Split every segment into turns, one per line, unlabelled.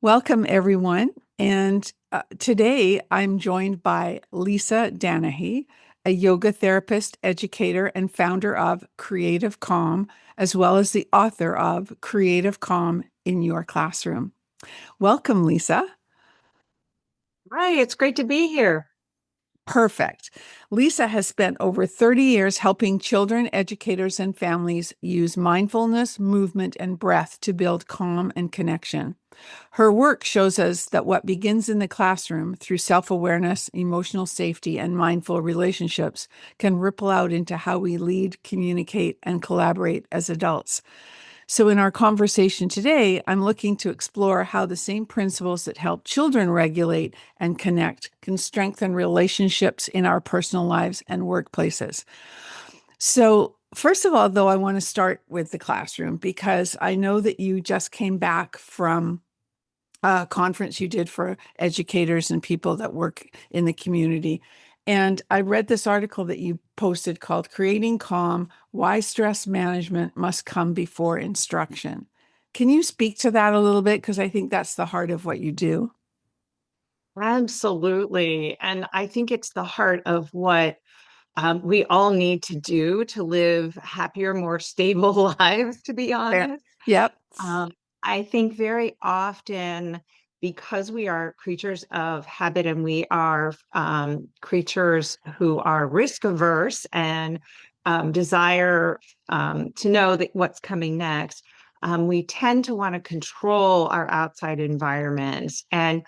Welcome, everyone. And today I'm joined by Lisa Danahy, a yoga therapist, educator, and founder of Creative Calm, as well as the author of Creative Calm in Your Classroom. Welcome, Lisa.
Hi, it's great to be here.
Perfect. Lisa has spent over 30 years helping children, educators, and families use mindfulness, movement, and breath to build calm and connection. Her work shows us that what begins in the classroom through self awareness, emotional safety, and mindful relationships can ripple out into how we lead, communicate, and collaborate as adults. So, in our conversation today, I'm looking to explore how the same principles that help children regulate and connect can strengthen relationships in our personal lives and workplaces. So, first of all, though, I want to start with the classroom because I know that you just came back from a conference you did for educators and people that work in the community. And I read this article that you posted called Creating Calm: Why Stress Management Must Come Before Instruction. Can you speak to that a little bit? Because I think that's the heart of what you do.
Absolutely. And I think it's the heart of what we all need to do to live happier, more stable lives, to be
Fair.
honest.
Yep.
Um, I think very often, because we are creatures of habit and we are creatures who are risk averse and desire to know that what's coming next, we tend to want to control our outside environments. And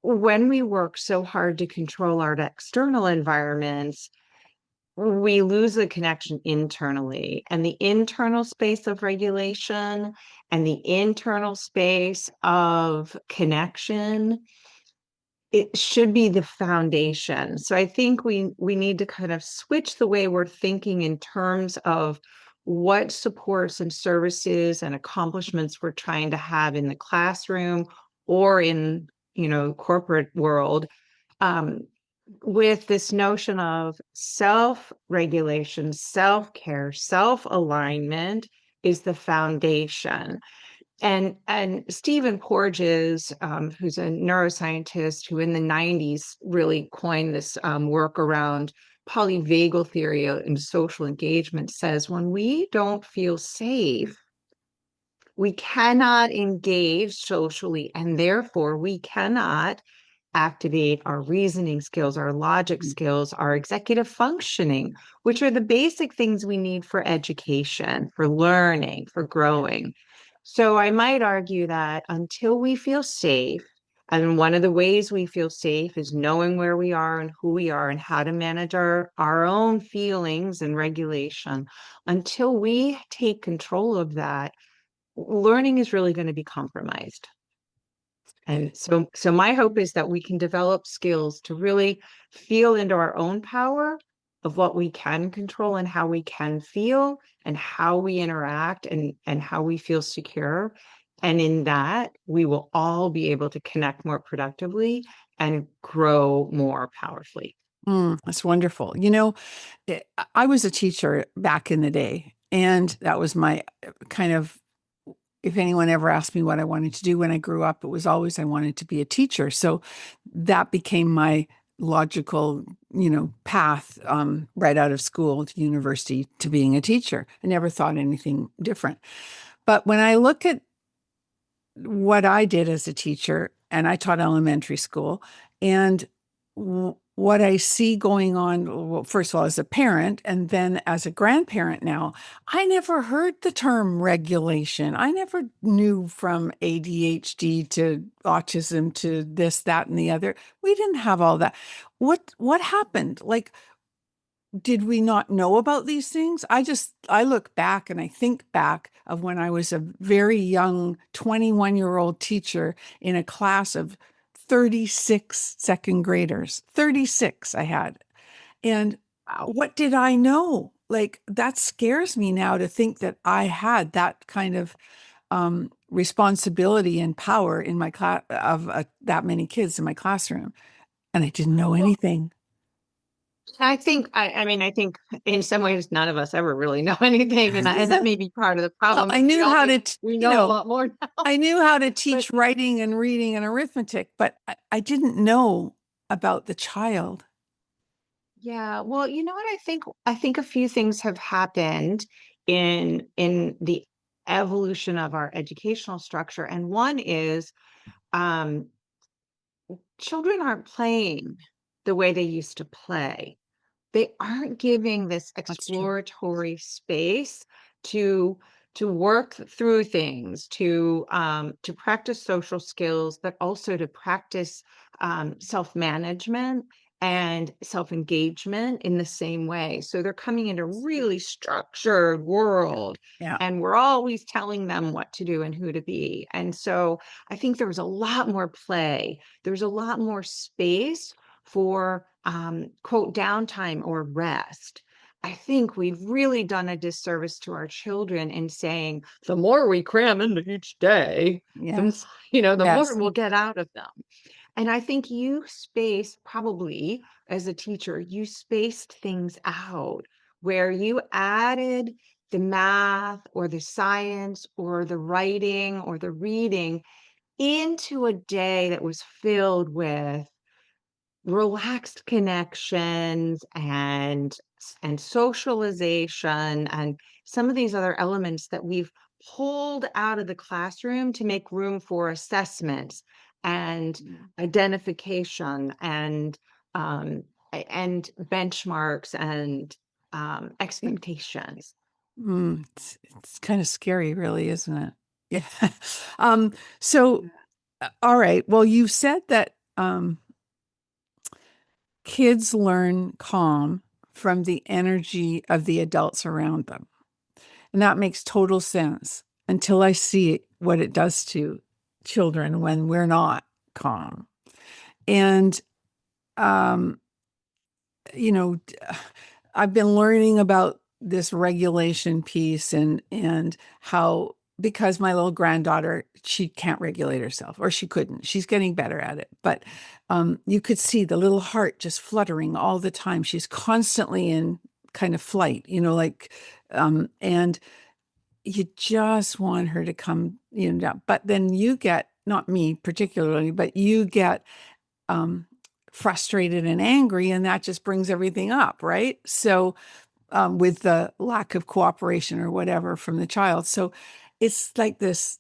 when we work so hard to control our external environments, we lose the connection internally. And the internal space of regulation and the internal space of connection, it should be the foundation. So I think we need to kind of switch the way we're thinking in terms of what supports and services and accomplishments we're trying to have in the classroom or in, corporate world, um, with this notion of self-regulation, self-care, self-alignment is the foundation. And Stephen Porges, who's a neuroscientist who in the 90s really coined this work around polyvagal theory and social engagement, says when we don't feel safe, we cannot engage socially, and therefore we cannot activate our reasoning skills, our logic skills, our executive functioning, which are the basic things we need for education, for learning, for growing. So I might argue that until we feel safe, and one of the ways we feel safe is knowing where we are and who we are and how to manage our own feelings and regulation. Until we take control of that, learning is really going to be compromised. And so my hope is that we can develop skills to really feel into our own power of what we can control and how we can feel and how we interact and how we feel secure. And in that, we will all be able to connect more productively and grow more powerfully.
That's wonderful. I was a teacher back in the day, and that was my kind of, if anyone ever asked me what I wanted to do when I grew up, it was always I wanted to be a teacher. So that became my logical, path right out of school to university to being a teacher. I never thought anything different. But when I look at what I did as a teacher, and I taught elementary school, and what I see going on, well, first of all, as a parent, and then as a grandparent now, I never heard the term regulation. I never knew from ADHD to autism to this, that, and the other. We didn't have all that. What happened? Like, did we not know about these things? I look back and I think back of when I was a very young 21-year-old teacher in a class of 36 second graders. 36 I had. And
Wow.
what did I know? Like, that scares me now to think that I had that kind of responsibility and power in my class of that many kids in my classroom, and I didn't know
Well,
anything.
I think in some ways none of us ever really know anything, and that may be part of the
Well,
problem.
I
We
knew
all
how
think
to,
we know a lot more now.
I knew how to
But
teach writing and reading and arithmetic, but I didn't know about the child.
yeah, well, you know what I think a few things have happened in the evolution of our educational structure, and one is um, children aren't playing the way they used to play. They aren't giving this
That's true.
exploratory space to work through things, to practice social skills, but also to practice self-management and self-engagement in the same way. So they're coming in a really structured world,
Yeah.
and we're always telling them what to do and who to be. And so I think there was a lot more play. There's a lot more space for quote downtime or rest. I think we've really done a disservice to our children in saying the more we cram into each day,
Yes.
the more
Yes.
we'll get out of them. And I think you spaced, probably as a teacher, you spaced things out where you added the math or the science or the writing or the reading into a day that was filled with relaxed connections and socialization and some of these other elements that we've pulled out of the classroom to make room for assessments and identification um, and benchmarks and expectations.
It's kind of scary, really, isn't it? Yeah. Um, so, all right. Well, you said that kids learn calm from the energy of the adults around them. And that makes total sense until I see what it does to children when we're not calm. And, um, you know, I've been learning about this regulation piece and how because my little granddaughter, she can't regulate herself, or she couldn't. She's getting better at it. But you could see the little heart just fluttering all the time. She's constantly in kind of flight, like and you just want her to come, down. But then you get, not me particularly, but you get um frustrated and angry, and that just brings everything up, right? So with the lack of cooperation or whatever from the child. So it's like this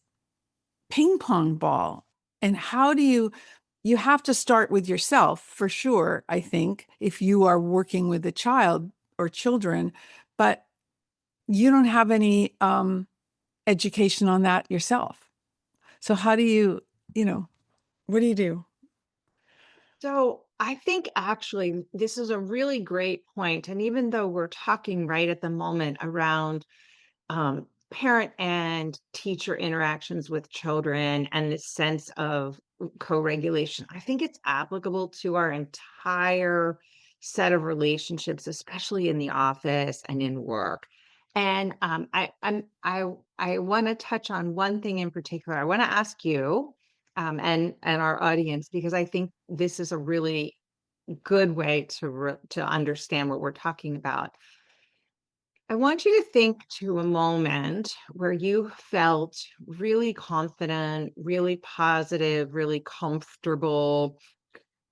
ping pong ball. And how do you have to start with yourself for sure, I think, if you are working with a child or children, but you don't have any education on that yourself. So how do what do you do?
So I think actually this is a really great point. And even though we're talking right at the moment around parent and teacher interactions with children and this sense of co-regulation, I think it's applicable to our entire set of relationships, especially in the office and in work. And I want to touch on one thing in particular. I want to ask you and our audience, because I think this is a really good way to understand what we're talking about. I want you to think to a moment where you felt really confident, really positive, really comfortable,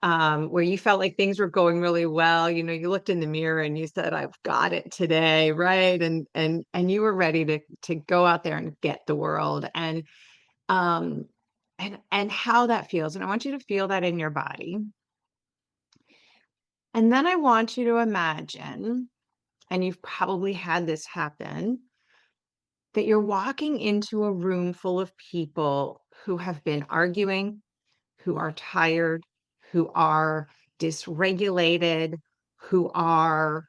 where you felt like things were going really well. You looked in the mirror and you said, "I've got it today," right? And you were ready to go out there and get the world. Um, and how that feels. And I want you to feel that in your body. And then I want you to imagine, and you've probably had this happen, that you're walking into a room full of people who have been arguing, who are tired, who are dysregulated, who um,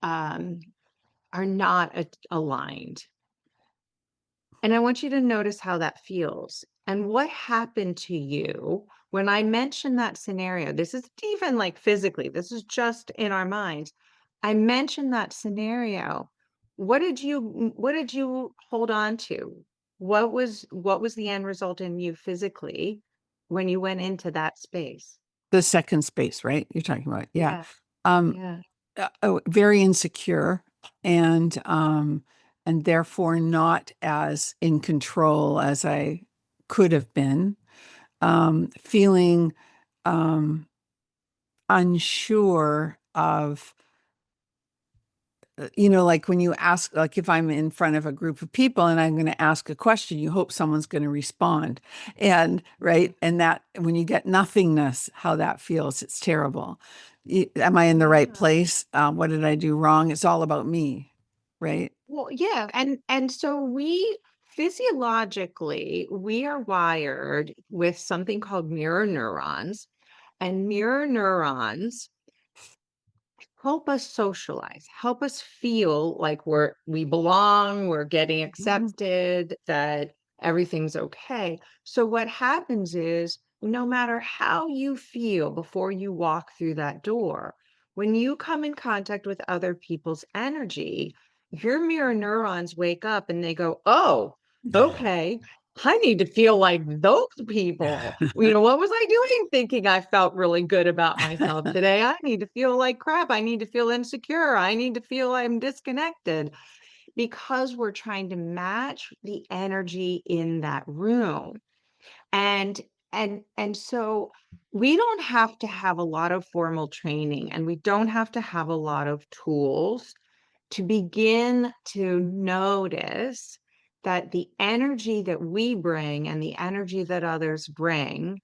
are not aligned. And I want you to notice how that feels. And what happened to you when I mentioned that scenario? This isn't even like physically, this is just in our minds. I mentioned that scenario. What did you hold on to? What was the end result in you physically when you went into that space?
The second space, right? You're talking about. Yeah.
Yeah,
Um,
yeah.
very insecure, and therefore not as in control as I could have been, feeling unsure of, like when you ask, like if I'm in front of a group of people and I'm going to ask a question, you hope someone's going to respond. And right. And that when you get nothingness, how that feels, it's terrible. Am I in the right
Yeah.
place? What did I do wrong? It's all about me. Right.
Well, yeah, and so we physiologically we are wired with something called mirror neurons, and mirror neurons help us socialize, help us feel like we belong, we're getting
Mhm.
accepted, that everything's okay. So what happens is no matter how you feel before you walk through that door, when you come in contact with other people's energy, your mirror neurons wake up and they go, "Oh, okay. I need to feel like those people. What was I doing thinking I felt really good about myself today? I need to feel like crap. I need to feel insecure. I need to feel I'm disconnected because we're trying to match the energy in that room. And so we don't have to have a lot of formal training and we don't have to have a lot of tools to begin to notice that the energy that we bring and the energy that others bring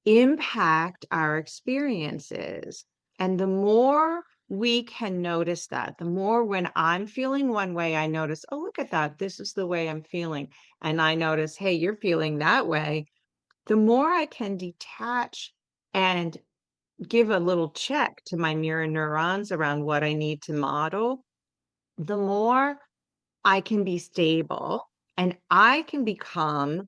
impact our experiences. And the more we can notice that, the more when I'm feeling one way, I notice, oh, look at that. This is the way I'm feeling. And I notice, hey, you're feeling that way. The more I can detach and give a little check to my mirror neurons around what I need to model, the more I can be stable and I can become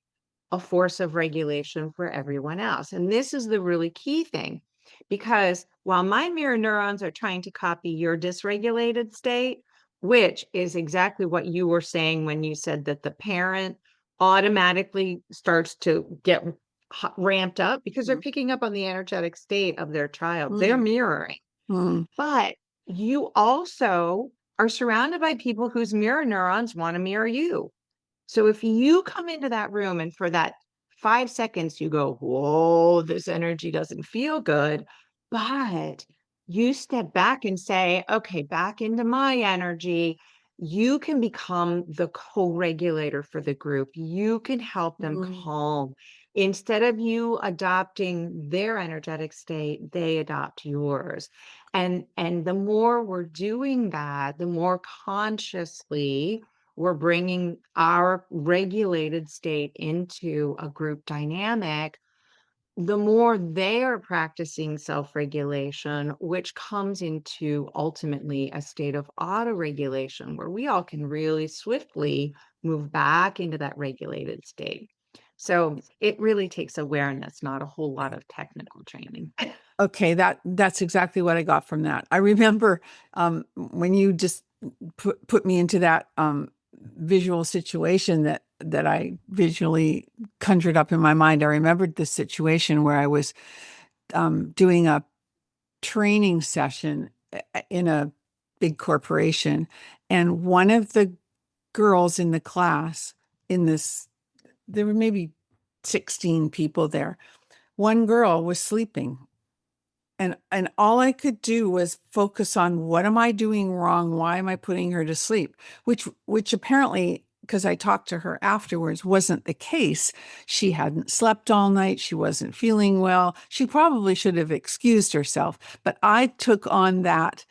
a force of regulation for everyone else. And this is the really key thing, because while my mirror neurons are trying to copy your dysregulated state, which is exactly what you were saying when you said that the parent automatically starts to get ramped up because they're picking up on the energetic state of their child. They're
Mm,
mirroring.
mm,
But you also are surrounded by people whose mirror neurons want to mirror you. So if you come into that room and for that 5 seconds you go, whoa, this energy doesn't feel good, but you step back and say, okay, back into my energy, you can become the co-regulator for the group. You can help them
mm.
calm. Instead of you adopting their energetic state, they adopt yours. And the more we're doing that, the more consciously we're bringing our regulated state into a group dynamic, the more they are practicing self-regulation, which comes into ultimately a state of auto-regulation where we all can really swiftly move back into that regulated state. So it really takes awareness, not a whole lot of technical training.
Okay, that's exactly what I got from that. I remember when you just put me into that visual situation that I visually conjured up in my mind. I remembered this situation where I was doing a training session in a big corporation, and one of the girls in the class, in this, there were maybe 16 people there. One girl was sleeping, and all I could do was focus on what am I doing wrong? Why am I putting her to sleep? Which apparently, because I talked to her afterwards, wasn't the case. She hadn't slept all night. She wasn't feeling well. She probably should have excused herself. But I took on that,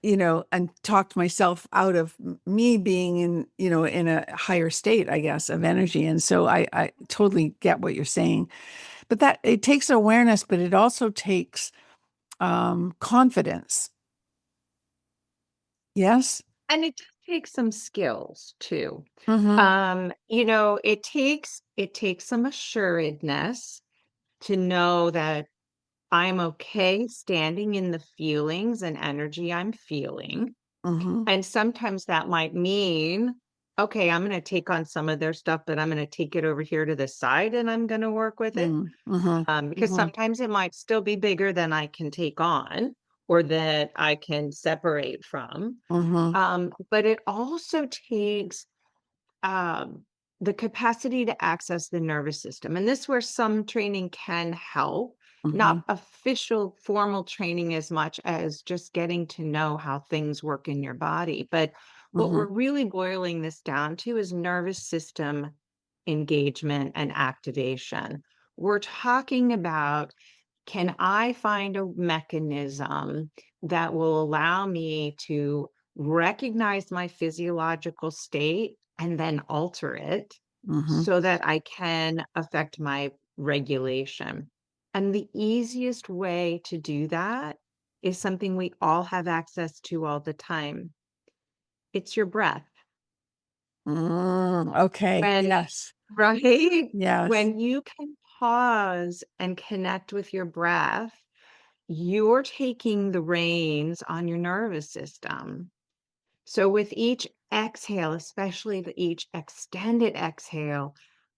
and talked myself out of me being in a higher state, I guess, of energy. And so I totally get what you're saying. But that it takes awareness, but it also takes confidence. Yes.
And it just takes some skills too.
Mm-hmm.
It takes some assuredness to know that I'm okay standing in the feelings and energy I'm feeling.
Mm-hmm.
And sometimes that might mean, okay, I'm going to take on some of their stuff, but I'm going to take it over here to the side and I'm going to work with it.
Mm-hmm.
Because
Mm-hmm.
sometimes it might still be bigger than I can take on. or that I can separate from.
Mhm.
But it also takes um, the capacity to access the nervous system. And this where some training can help,
Mhm.
not official formal training as much as just getting to know how things work in your body. But what we're
Mhm.
really boiling this down to is nervous system engagement and activation. We're talking about, can I find a mechanism that will allow me to recognize my physiological state and then alter it
Mhm.
so that I can affect my regulation? And the easiest way to do that is something we all have access to all the time. It's your breath.
Okay.
When
Yes.
right?
Yes.
When you can pause and connect with your breath, you're taking the reins on your nervous system. So with each exhale, especially each extended exhale,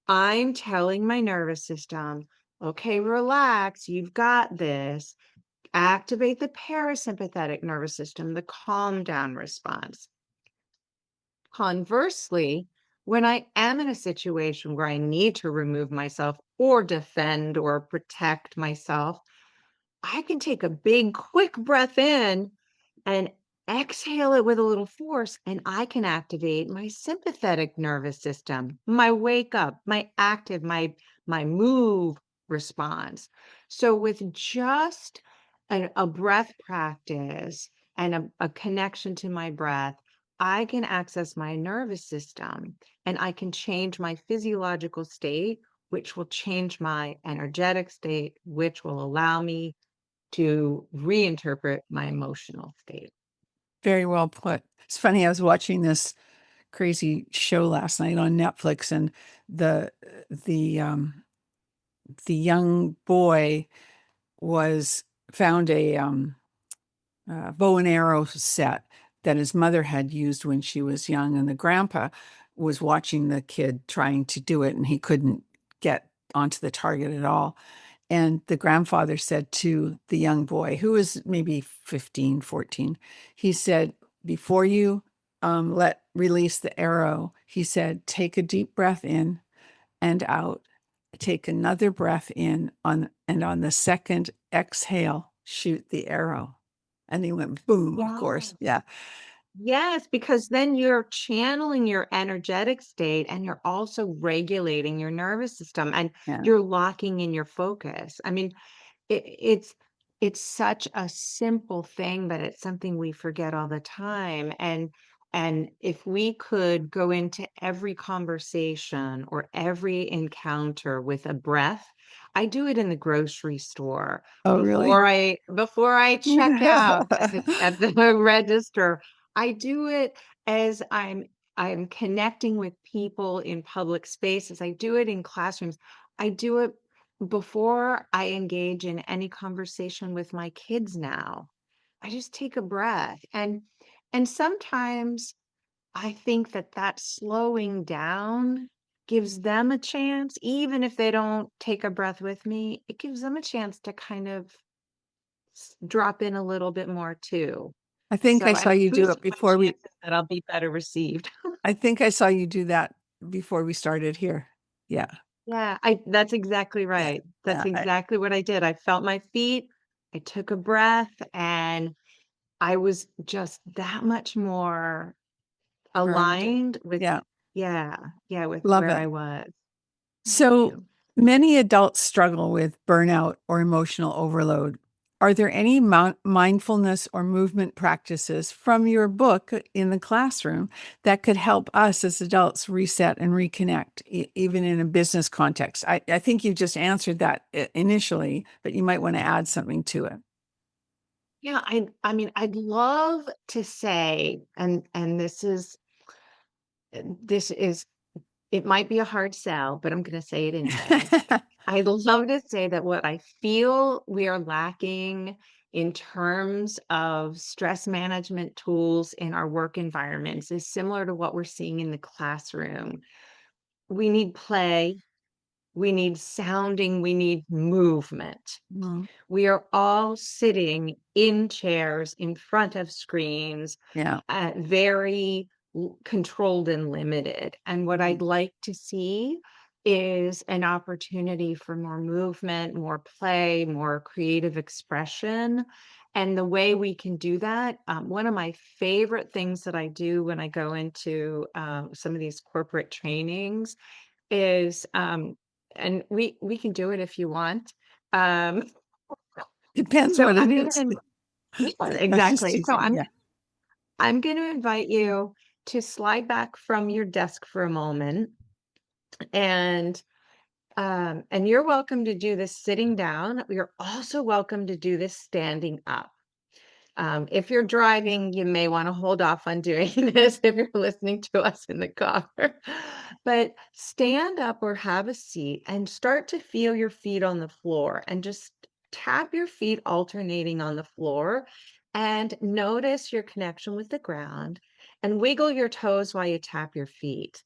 I'm telling my nervous system, okay, relax, you've got this. Activate the parasympathetic nervous system, the calm down response. Conversely, when I am in a situation where I need to remove myself or defend or protect myself, I can take a big, quick breath in and exhale it with a little force, and I can activate my sympathetic nervous system, my wake up, my active, my move response. So with just a breath practice and a connection to my breath, I can access my nervous system and I can change my physiological state, which will change my energetic state, which will allow me to reinterpret my emotional state.
Very well put. It's funny, I was watching this crazy show last night on Netflix, and the the, um, the young boy was found a bow and arrow set that his mother had used when she was young, and the grandpa was watching the kid trying to do it, and he couldn't get onto the target at all. And the grandfather said to the young boy, who was maybe 15, 14, he said, before you let release the arrow, he said, take a deep breath in and out. Take another breath in and on the second exhale, shoot the arrow. And he went boom, of course.
Yes.
Yeah.
Yes, because then you're channeling your energetic state and you're also regulating your nervous system and
Yeah.
you're locking in your focus. I mean, it's it's such a simple thing, but it's something we forget all the time. And if we could go into every conversation or every encounter with a breath, I do it in the grocery store
Oh, really?
before I check out at the register. I do it as I'm connecting with people in public spaces. I do it in classrooms. I do it before I engage in any conversation with my kids now. I just take a breath, and sometimes I think that that slowing down gives them a chance, even if they don't take a breath with me, it gives them a chance to kind of drop in a little bit more too.
I think I
So
saw
I'm
you do it
boosting my
before we,
chances that I'll be better received.
I think I saw you do that before we started here. Yeah.
Yeah, I that's exactly
Yeah.
right. That's
Yeah.
exactly what I did. I felt my feet, I took a breath, and I was just that much more
Grounded.
aligned with
Yeah.
yeah, yeah, with
Love
where
it.
I was. Thank
So
you.
many adults struggle with burnout or emotional overload. Are there any mindfulness or movement practices from your book in the classroom that could help us as adults reset and reconnect, even in a business context? I think you just answered that initially, but you might want to add something to it.
Yeah, I mean, I'd love to say, and this is it might be a hard sell, but I'm gonna say it anyway. I'd love to say that what I feel we are lacking in terms of stress management tools in our work environments is similar to what we're seeing in the classroom. We need play, we need sounding, we need movement.
Mm,
We are all sitting in chairs in front of screens,
yeah.
very controlled and limited. And what I'd
Mm,
like to see is an opportunity for more movement, more play, more creative expression. And the way we can do that, one of my favorite things that I do when I go into some of these corporate trainings is, and we can do it if you want. Um,
depends
so
what it
I'm going
is.
to, yeah,
I was just
exactly. So
teasing. Yeah.
I'm going to invite you to slide back from your desk for a moment, and you're welcome to do this sitting down. You're also welcome to do this standing up. If you're driving, you may want to hold off on doing this if you're listening to us in the car. But stand up or have a seat and start to feel your feet on the floor, and just tap your feet alternating on the floor, and notice your connection with the ground, and wiggle your toes while you tap your feet.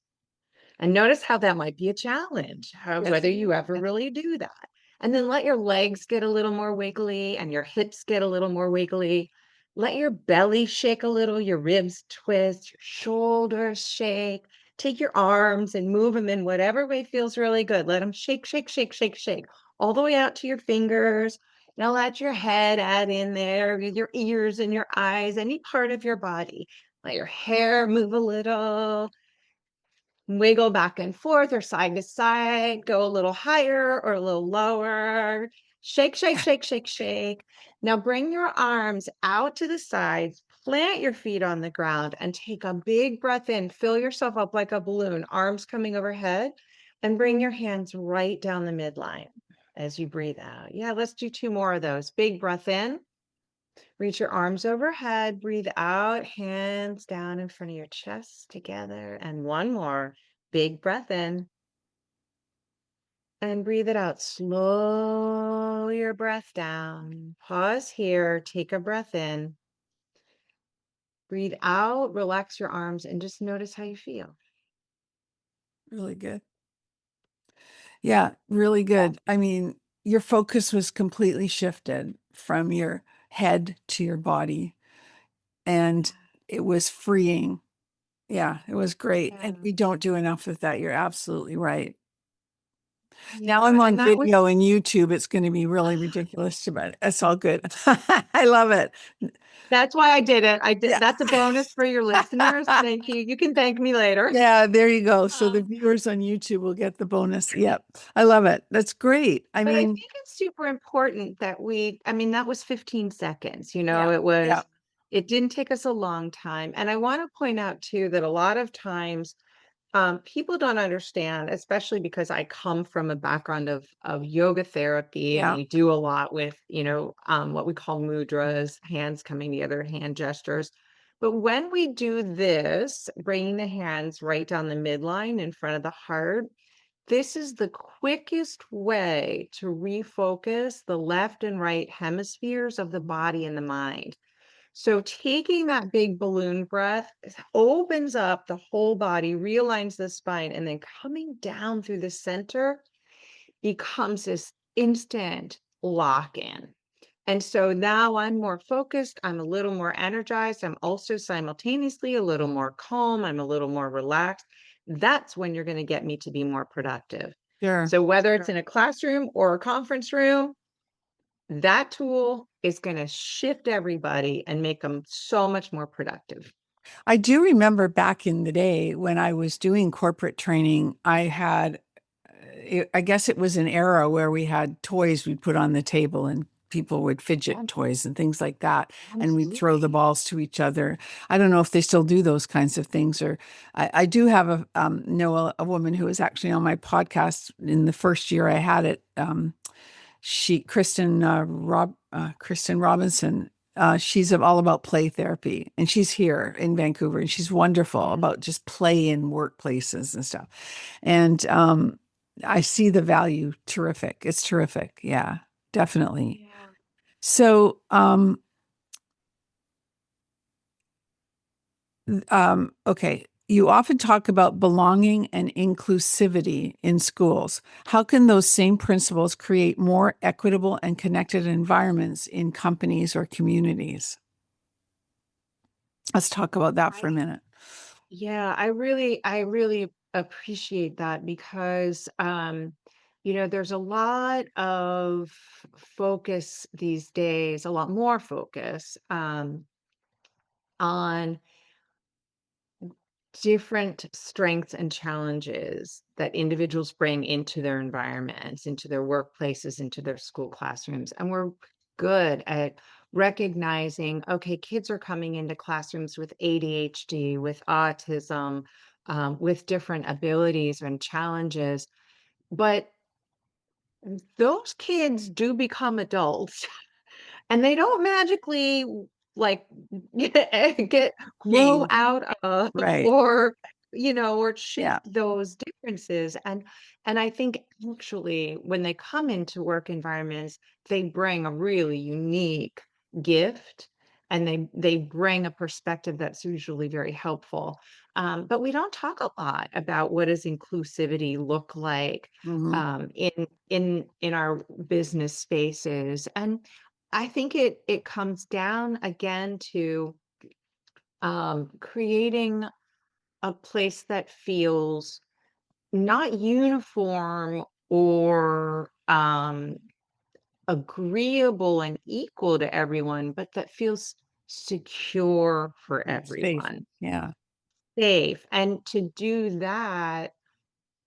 And notice how that might be a challenge,
Yes.
whether you ever really do that. And then let your legs get a little more wiggly and your hips get a little more wiggly. Let your belly shake a little, your ribs twist, your shoulders shake. Take your arms and move them in whatever way feels really good. Let them shake, shake, shake, shake, shake, all the way out to your fingers. Now let your head add in there, with your ears and your eyes, any part of your body. Let your hair move a little. Wiggle back and forth or side to side, go a little higher or a little lower. Shake, shake, shake, shake, shake. Now bring your arms out to the sides, plant your feet on the ground, and take a big breath in. Fill yourself up like a balloon, arms coming overhead, and bring your hands right down the midline as you breathe out. Yeah, let's do 2 more of those. Big breath in. Reach your arms overhead, breathe out, hands down in front of your chest together. And one more. Big breath in and breathe it out. Slow your breath down. Pause here, take a breath in. Breathe out, relax your arms, and just notice how you feel.
Really good. Yeah, really good. I mean, your focus was completely shifted from your head to your body, and it was freeing. Yeah, it was great. And
Yeah.
we don't do enough of that. You're absolutely right. Now I'm
Yeah.
on
And that was
video and YouTube. It's going to be really ridiculous, but it's all good. I love it.
that's why I did it. I did
Yeah.
that's a bonus for your listeners. Thank you. You can thank me later.
Yeah, there you go. So the
Um,
viewers on YouTube will get the bonus. Yep. I love it. That's great. I
But I
mean,
think it's super important that I mean, that was 15 seconds,
yeah, yeah,
it didn't take us a long time. And I want to point out too that a lot of times people don't understand, especially because I come from a background of yoga therapy, and
yeah.
we do a lot with, what we call mudras, hands coming together, hand gestures. But when we do this, bringing the hands right down the midline in front of the heart, this is the quickest way to refocus the left and right hemispheres of the body and the mind. So taking that big balloon breath opens up the whole body, realigns the spine, and then coming down through the center becomes this instant lock in. And so now I'm more focused. I'm a little more energized. I'm also simultaneously a little more calm. I'm a little more relaxed. That's when you're going to get me to be more productive.
Sure.
So whether it's in a classroom or a conference room, that tool is going to shift everybody and make them so much more productive.
I do remember back in the day when I was doing corporate training, I had, I guess it was an era where we had toys we'd put on the table and people would fidget toys and things like that. And we'd throw the
Absolutely.
balls to each other. I don't know if they still do those kinds of things, or I do have know a woman who was actually on my podcast in the first year I had it. Kristen Robinson. She's all about play therapy, and she's here in Vancouver, and she's wonderful
Yeah.
about just play in workplaces and stuff. And I see the value. Terrific. It's terrific. Yeah, definitely.
Yeah.
So, okay. You often talk about belonging and inclusivity in schools. How can those same principles create more equitable and connected environments in companies or communities? Let's talk about that for a
I
minute.
Yeah, I really appreciate that because there's a lot of focus these days, a lot more focus on different strengths and challenges that individuals bring into their environments, into their workplaces, into their school classrooms. And we're good at recognizing, okay, kids are coming into classrooms with ADHD, with autism, with different abilities and challenges. But those kids do become adults and they don't magically like get grow
Change.
out of
Right.
or shift
Yeah.
those differences. And I think actually when they come into work environments, they bring a really unique gift and they bring a perspective that's usually very helpful. But we don't talk a lot about what does inclusivity look like
Hmm.
in our business spaces. And I think it comes down again to creating a place that feels not uniform or agreeable and equal to everyone, but that feels secure for
Safe.
everyone,
Yeah.
safe. And to do that,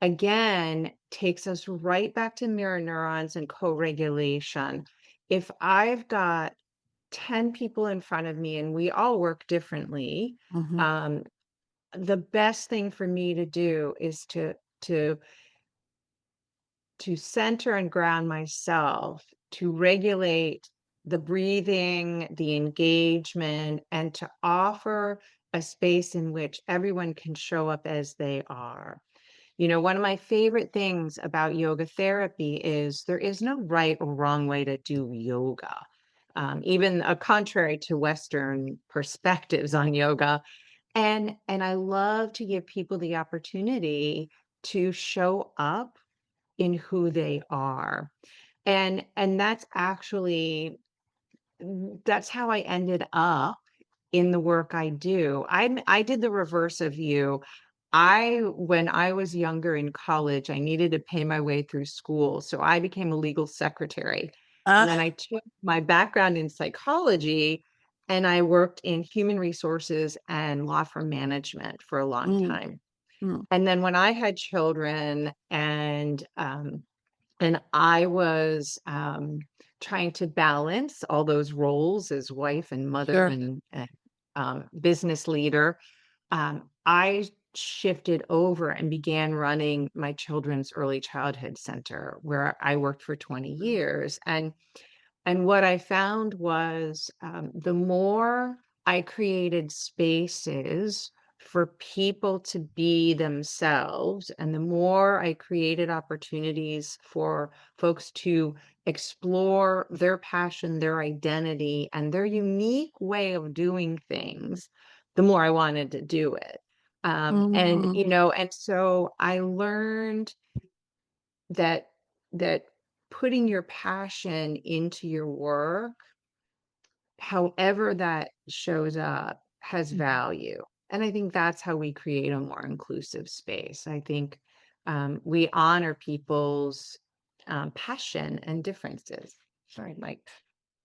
again, takes us right back to mirror neurons and co-regulation. If I've got 10 people in front of me and we all work differently,
Hmm.
um, the best thing for me to do is to to center and ground myself, to regulate the breathing, the engagement, and to offer a space in which everyone can show up as they are. One of my favorite things about yoga therapy is there is no right or wrong way to do yoga. Even contrary to Western perspectives on yoga. And I love to give people the opportunity to show up in who they are. And that's how I ended up in the work I do. I did the reverse of you. When I was younger in college, I needed to pay my way through school. So I became a legal secretary. And
Uh,
then I took my background in psychology and I worked in human resources and law firm management for a long
mm,
time.
mm,
And then when I had children and I was trying to balance all those roles as wife and mother
sure.
and business leader, I shifted over and began running my children's early childhood center where I worked for 20 years. And what I found was the more I created spaces for people to be themselves, and the more I created opportunities for folks to explore their passion, their identity, and their unique way of doing things, the more I wanted to do it.
Hmm.
And so I learned that that putting your passion into your work, however that shows up, has value. And I think that's how we create a more inclusive space. I think we honor people's passion and differences. Sorry, my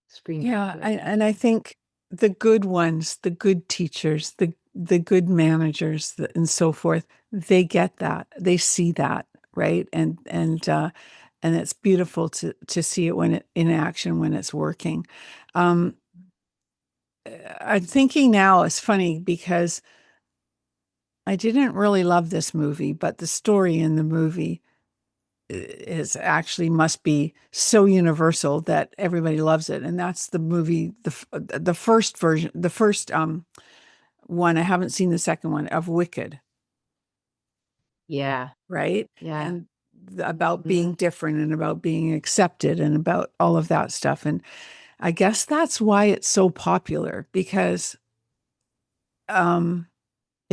screen
Yeah,
froze.
and I think the good ones, the good teachers, the good managers, and so forth, they get that, they see that, right? And it's beautiful to see it when it in action when it's working. Um, I'm thinking now it's funny because I didn't really love this movie, but the story in the movie is actually must be so universal that everybody loves it. And that's the movie, the first version, the first one. I haven't seen the second one of Wicked,
Yeah,
right?
yeah.
And about
Mhm.
being different and about being accepted and about all of that stuff. And I guess that's why it's so popular because um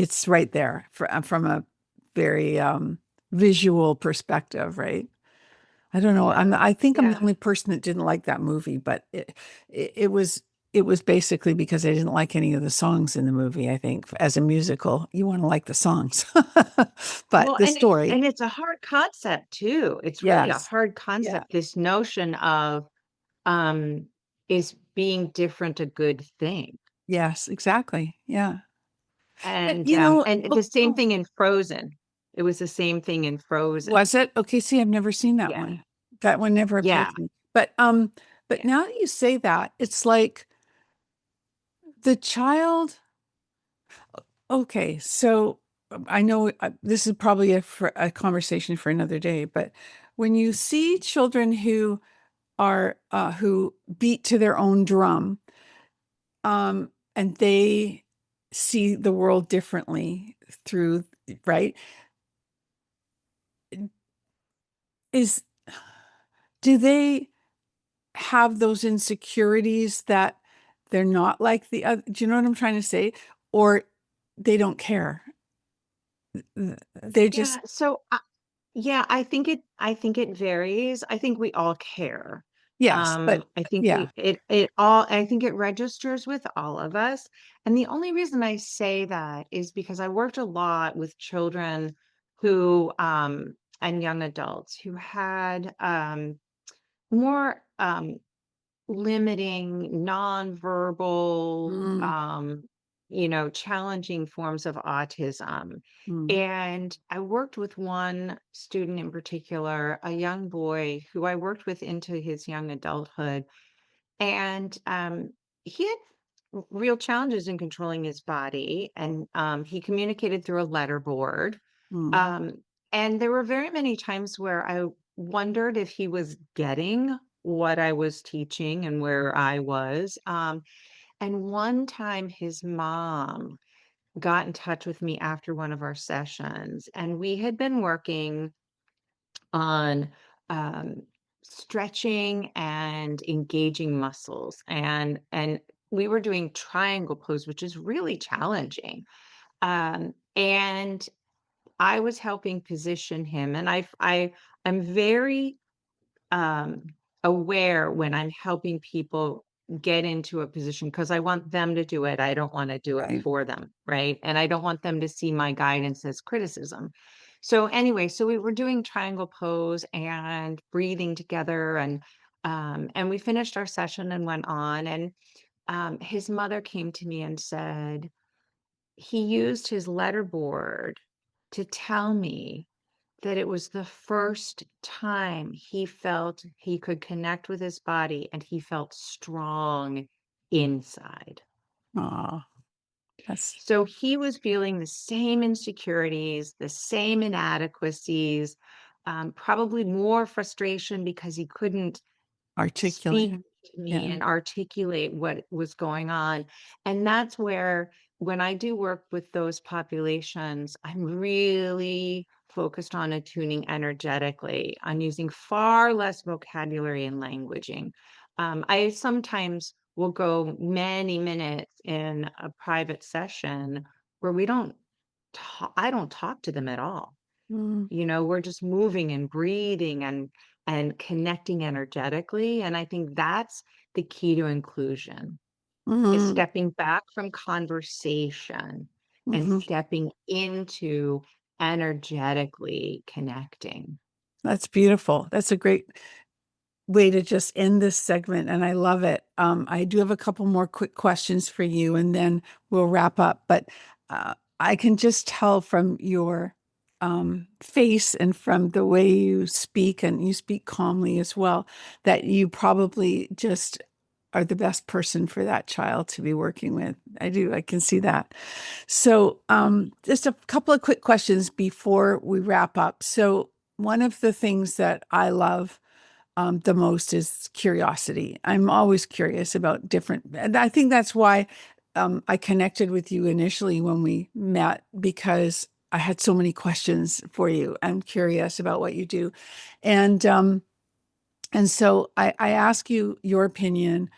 It's right there from a very visual perspective, right? I don't know.
Yeah.
I think I'm the
Yeah.
only person that didn't like that movie, but it was basically because I didn't like any of the songs in the movie. I think as a musical, you want to like the songs, but
Well,
the story,
and it's a hard concept too. It's really a
yes,
hard
yeah,
concept, this notion of um is being different a good thing.
yes, exactly, yeah.
And
You know,
and the
oh,
same
oh,
thing in Frozen. It was the same thing in Frozen.
was it? Okay, see, I've never seen that
Yeah.
one. That one never appealed
Yeah.
to me. But
Yeah.
now that you say that, it's like the child. Okay, so I know this is probably for a conversation for another day, but when you see children who beat to their own drum, and they see the world differently through, right? Is do they have those insecurities that they're not like the other? Do you know what I'm trying to say? Or they don't care. They
Yeah.
just,
So yeah, I think it varies. I think we all care.
yes, but
I think
yeah.
I think it registers with all of us. And the only reason I say that is because I worked a lot with children who and young adults who had more limiting, nonverbal,
Mm,
challenging forms of autism.
mm,
And I worked with one student in particular, a young boy who I worked with into his young adulthood. And he had real challenges in controlling his body. And he communicated through a letter board.
mm.
Um, and there were very many times where I wondered if he was getting what I was teaching and where I was. And one time his mom got in touch with me after one of our sessions, and we had been working on um, stretching and engaging muscles, and we were doing triangle pose, which is really challenging. And I was helping position him, and I'm very um, aware when I'm helping people get into a position because I want them to do it. I don't want to do it
Right.
for them, right? And I don't want them to see my guidance as criticism. So anyway, so we were doing triangle pose and breathing together, and we finished our session and went on. And his mother came to me and said he used his letterboard to tell me that it was the first time he felt he could connect with his body and he felt strong inside.
Aw, that's
So he was feeling the same insecurities, the same inadequacies, probably more frustration because he couldn't speak
articulated.
to me
Yeah.
and articulate what was going on. And that's where, when I do work with those populations, I'm really focused on attuning energetically, on using far less vocabulary and languaging. I sometimes will go many minutes in a private session where I don't talk to them at all.
Mm,
We're just moving and breathing and connecting energetically. And I think that's the key to inclusion, is
mm,
stepping back from conversation and
mhm.
stepping into energetically connecting.
That's beautiful. That's a great way to just end this segment, and I love it. I do have a couple more quick questions for you, and then we'll wrap up. But I can just tell from your face and from the way you speak, and you speak calmly as well, that you probably just are the best person for that child to be working with. I do. I can see that. So, just a couple of quick questions before we wrap up. So, one of the things that I love the most is curiosity. I'm always curious about different, and I think that's why I connected with you initially when we met, because I had so many questions for you. I'm curious about what you do, and um, and so I ask you your opinion,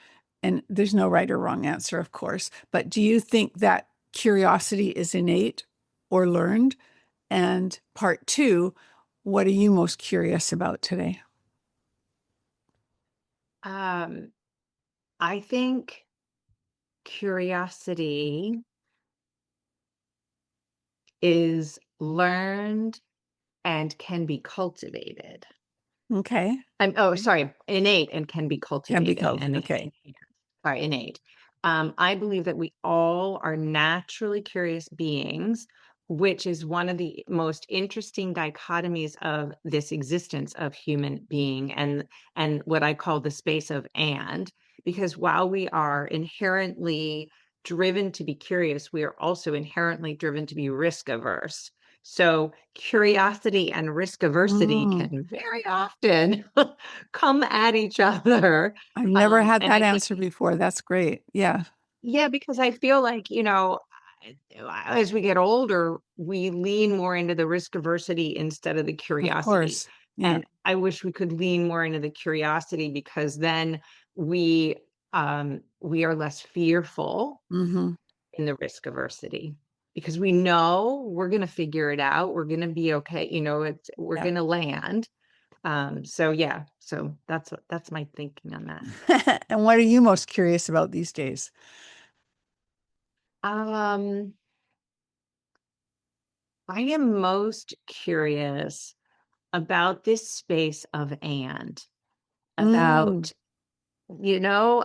and there's no right or wrong answer, of course. But do you think that curiosity is innate, or learned? And part 2, what are you most curious about today?
I think curiosity is learned and can be cultivated.
Okay.
Innate and can be
Can be
cultivated
called.
and
Okay.
innate. I believe that we all are naturally curious beings, which is one of the most interesting dichotomies of this existence of human being and what I call the space of because while we are inherently driven to be curious, we are also inherently driven to be risk averse. So curiosity and risk aversity
Mm,
can very often come at each other.
I've never had
And
that
I think,
answer before. That's great. Yeah,
yeah, because I feel like, as we get older, we lean more into the risk aversity instead of the
of
curiosity.
course. Yeah.
And I wish we could lean more into the curiosity because then we we are less fearful
Mm-hmm.
in the risk aversity because we know we're going to figure it out. We're going to be okay. We're
Yeah.
going to land. So that's my thinking on that.
And what are you most curious about these days?
Um, I am most curious about this space of
Mm,
about,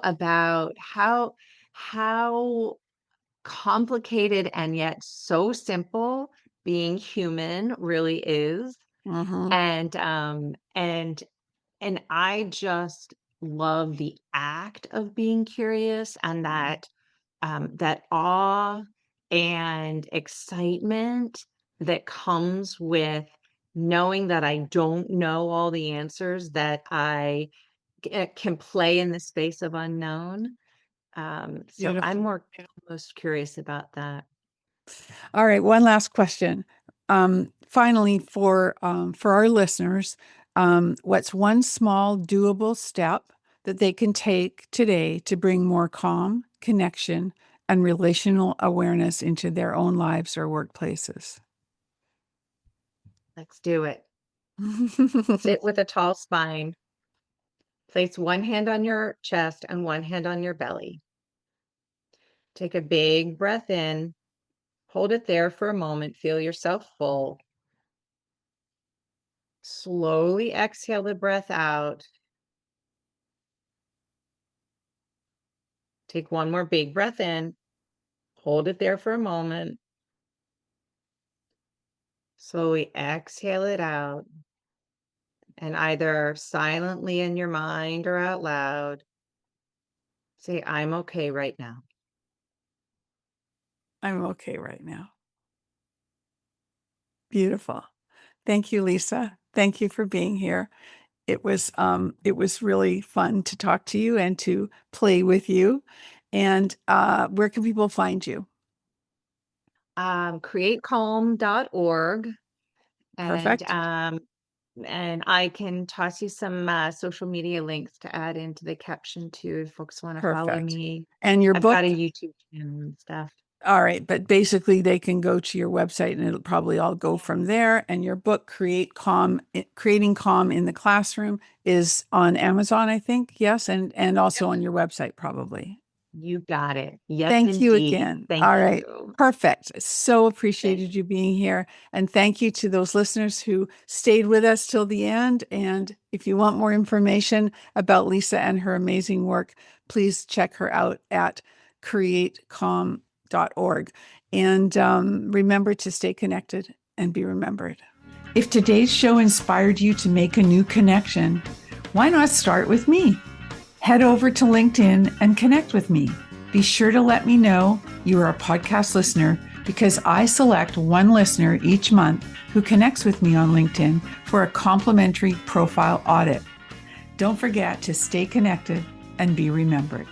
about how complicated and yet so simple being human really is.
mm-hmm.
And I just love the act of being curious and that awe and excitement that comes with knowing that I don't know all the answers, that I can play in the space of unknown. So I'm
Beautiful.
most curious about that.
All right, one last question. Finally, for our listeners, what's one small doable step that they can take today to bring more calm, connection, and relational awareness into their own lives or workplaces?
Let's do it. Sit with a tall spine. Place one hand on your chest and one hand on your belly. Take a big breath in. Hold it there for a moment. Feel yourself full. Slowly exhale the breath out. Take one more big breath in. Hold it there for a moment. Slowly exhale it out. And either silently in your mind or out loud, say, I'm okay right now.
I'm okay right now. Beautiful. Thank you, Lisa. Thank you for being here. It was really fun to talk to you and to play with you. And where can people find you?
Createcalm.org. And
Perfect.
and I can toss you some social media links to add into the caption too if folks want to follow
Perfect.
me.
And your
I've got a
book?
YouTube channel and stuff.
All right, but basically they can go to your website and it'll probably all go from there. And your book, Creating Calm in the Classroom, is on Amazon, I think. Yes, and also on your website, probably.
You got it. Yes,
Thank you
indeed.
again.
Thank
All right.
you.
Perfect. So
Thank-
appreciated you being here. And thank you to those listeners who stayed with us till the end. And if you want more information about Lisa and her amazing work, please check her out at createcalm.org. And remember to stay connected and be remembered. If today's show inspired you to make a new connection, why not start with me? Head over to LinkedIn and connect with me. Be sure to let me know you are a podcast listener because I select one listener each month who connects with me on LinkedIn for a complimentary profile audit. Don't forget to stay connected and be remembered.